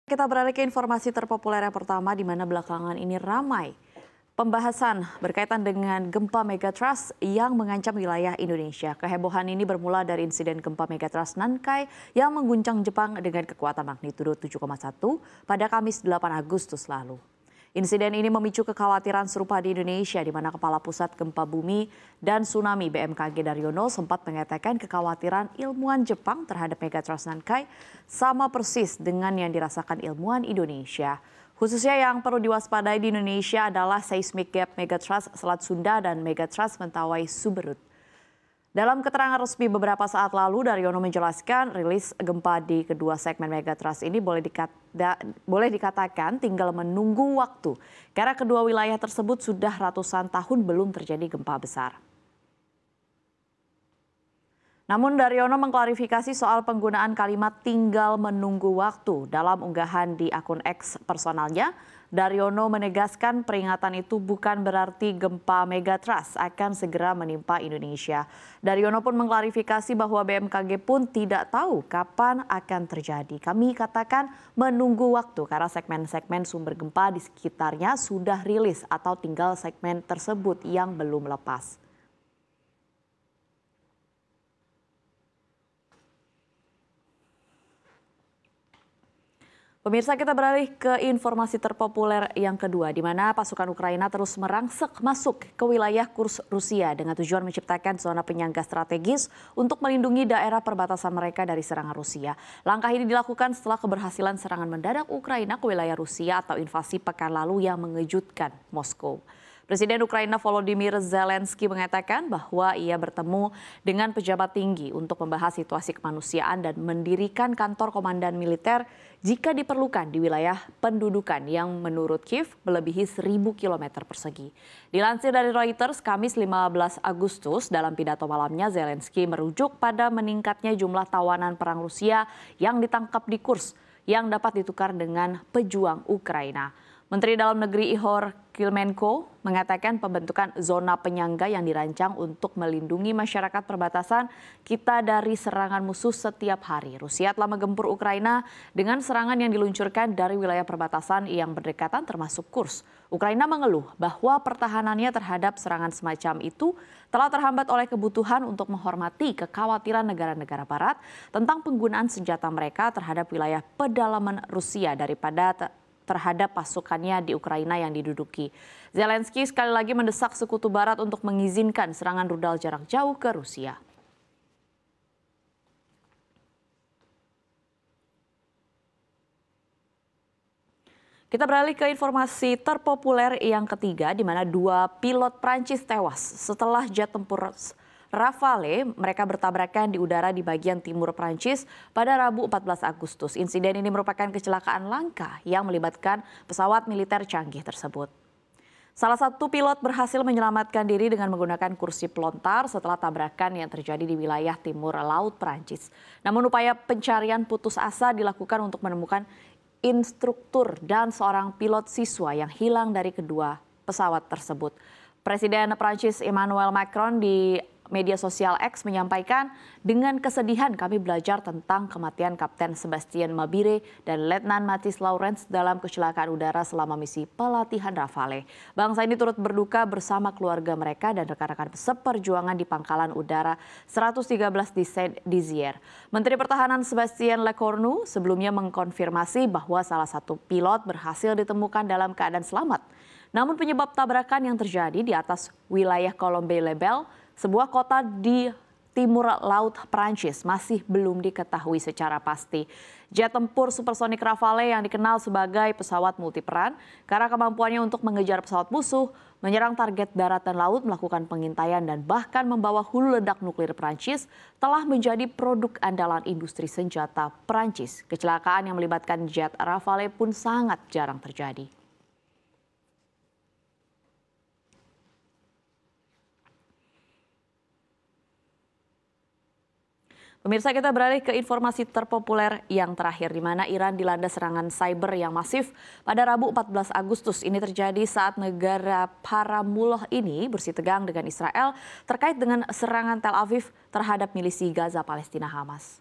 Kita beralih ke informasi terpopuler yang pertama di mana belakangan ini ramai pembahasan berkaitan dengan gempa megatrust yang mengancam wilayah Indonesia. Kehebohan ini bermula dari insiden gempa megatrust Nankai yang mengguncang Jepang dengan kekuatan magnitudo 7,1 pada Kamis 8 Agustus lalu. Insiden ini memicu kekhawatiran serupa di Indonesia di mana Kepala Pusat Gempa Bumi dan Tsunami BMKG Daryono sempat mengatakan kekhawatiran ilmuwan Jepang terhadap megatrust Nankai sama persis dengan yang dirasakan ilmuwan Indonesia. Khususnya yang perlu diwaspadai di Indonesia adalah seismic gap megatrust Selat Sunda dan megatrust Mentawai Suberut. Dalam keterangan resmi beberapa saat lalu, Daryono menjelaskan rilis gempa di kedua segmen megatrust ini boleh dikatakan tinggal menunggu waktu karena kedua wilayah tersebut sudah ratusan tahun belum terjadi gempa besar. Namun Daryono mengklarifikasi soal penggunaan kalimat tinggal menunggu waktu dalam unggahan di akun X personalnya. Daryono menegaskan peringatan itu bukan berarti gempa megatrust akan segera menimpa Indonesia. Daryono pun mengklarifikasi bahwa BMKG pun tidak tahu kapan akan terjadi. Kami katakan menunggu waktu karena segmen-segmen sumber gempa di sekitarnya sudah rilis atau tinggal segmen tersebut yang belum lepas. Pemirsa, kita beralih ke informasi terpopuler yang kedua, di mana pasukan Ukraina terus merangsek masuk ke wilayah kurs Rusia dengan tujuan menciptakan zona penyangga strategis untuk melindungi daerah perbatasan mereka dari serangan Rusia. Langkah ini dilakukan setelah keberhasilan serangan mendadak Ukraina ke wilayah Rusia atau invasi pekan lalu yang mengejutkan Moskow. Presiden Ukraina Volodymyr Zelensky mengatakan bahwa ia bertemu dengan pejabat tinggi untuk membahas situasi kemanusiaan dan mendirikan kantor komandan militer jika diperlukan di wilayah pendudukan yang menurut Kiev melebihi 1.000 km persegi. Dilansir dari Reuters, Kamis 15 Agustus dalam pidato malamnya Zelensky merujuk pada meningkatnya jumlah tawanan perang Rusia yang ditangkap di Kursk yang dapat ditukar dengan pejuang Ukraina. Menteri Dalam Negeri Ihor Klimenko mengatakan pembentukan zona penyangga yang dirancang untuk melindungi masyarakat perbatasan kita dari serangan musuh setiap hari. Rusia telah menggempur Ukraina dengan serangan yang diluncurkan dari wilayah perbatasan yang berdekatan termasuk Kursk. Ukraina mengeluh bahwa pertahanannya terhadap serangan semacam itu telah terhambat oleh kebutuhan untuk menghormati kekhawatiran negara-negara barat tentang penggunaan senjata mereka terhadap wilayah pedalaman Rusia daripada terhadap pasukannya di Ukraina yang diduduki. Zelensky sekali lagi mendesak sekutu barat untuk mengizinkan serangan rudal jarak jauh ke Rusia. Kita beralih ke informasi terpopuler yang ketiga, di mana 2 pilot Prancis tewas setelah jet tempur Rafale mereka bertabrakan di udara di bagian timur Prancis pada Rabu 14 Agustus. Insiden ini merupakan kecelakaan langka yang melibatkan pesawat militer canggih tersebut. Salah satu pilot berhasil menyelamatkan diri dengan menggunakan kursi pelontar setelah tabrakan yang terjadi di wilayah timur laut Prancis. Namun upaya pencarian putus asa dilakukan untuk menemukan instruktur dan seorang pilot siswa yang hilang dari kedua pesawat tersebut. Presiden Prancis Emmanuel Macron di media sosial X menyampaikan, dengan kesedihan kami belajar tentang kematian Kapten Sebastien Mabire dan Letnan Mathis Lawrence dalam kecelakaan udara selama misi pelatihan Rafale. Bangsa ini turut berduka bersama keluarga mereka dan rekan-rekan seperjuangan di pangkalan udara 113 di Saint-Dizier. Menteri Pertahanan Sebastien Lecornu sebelumnya mengkonfirmasi bahwa salah satu pilot berhasil ditemukan dalam keadaan selamat. Namun penyebab tabrakan yang terjadi di atas wilayah Colombey-Lebel, sebuah kota di timur laut Prancis, masih belum diketahui secara pasti. Jet tempur supersonik Rafale yang dikenal sebagai pesawat multiperan karena kemampuannya untuk mengejar pesawat musuh, menyerang target darat dan laut, melakukan pengintaian dan bahkan membawa hulu ledak nuklir Prancis telah menjadi produk andalan industri senjata Prancis. Kecelakaan yang melibatkan jet Rafale pun sangat jarang terjadi. Pemirsa, kita beralih ke informasi terpopuler yang terakhir, di mana Iran dilanda serangan cyber yang masif pada Rabu 14 Agustus. Ini terjadi saat negara Paramullah ini bersitegang dengan Israel terkait dengan serangan Tel Aviv terhadap milisi Gaza Palestina Hamas.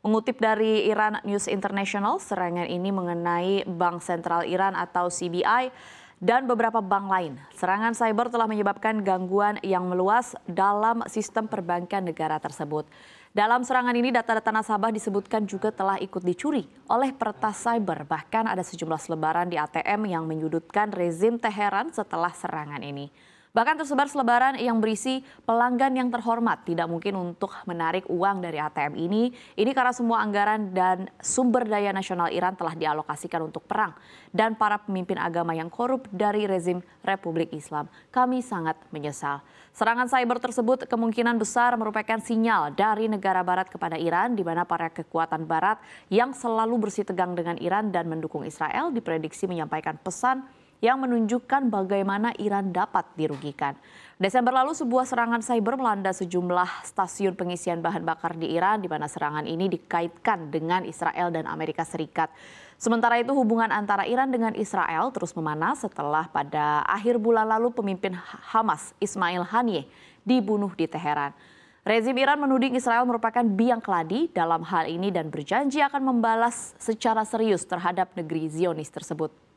Mengutip dari Iran News International, serangan ini mengenai Bank Sentral Iran atau CBI dan beberapa bank lain. Serangan cyber telah menyebabkan gangguan yang meluas dalam sistem perbankan negara tersebut. Dalam serangan ini, data-data nasabah disebutkan juga telah ikut dicuri oleh peretas cyber. Bahkan ada sejumlah selebaran di ATM yang menyudutkan rezim Teheran setelah serangan ini. Bahkan tersebar selebaran yang berisi pelanggan yang terhormat tidak mungkin untuk menarik uang dari ATM ini. Ini karena semua anggaran dan sumber daya nasional Iran telah dialokasikan untuk perang dan para pemimpin agama yang korup dari rezim Republik Islam. Kami sangat menyesal. Serangan cyber tersebut kemungkinan besar merupakan sinyal dari negara barat kepada Iran, di mana para kekuatan barat yang selalu bersitegang dengan Iran dan mendukung Israel diprediksi menyampaikan pesan yang menunjukkan bagaimana Iran dapat dirugikan. Desember lalu sebuah serangan cyber melanda sejumlah stasiun pengisian bahan bakar di Iran, di mana serangan ini dikaitkan dengan Israel dan Amerika Serikat. Sementara itu hubungan antara Iran dengan Israel terus memanas setelah pada akhir bulan lalu pemimpin Hamas Ismail Haniyeh dibunuh di Teheran. Rezim Iran menuding Israel merupakan biang keladi dalam hal ini dan berjanji akan membalas secara serius terhadap negeri Zionis tersebut.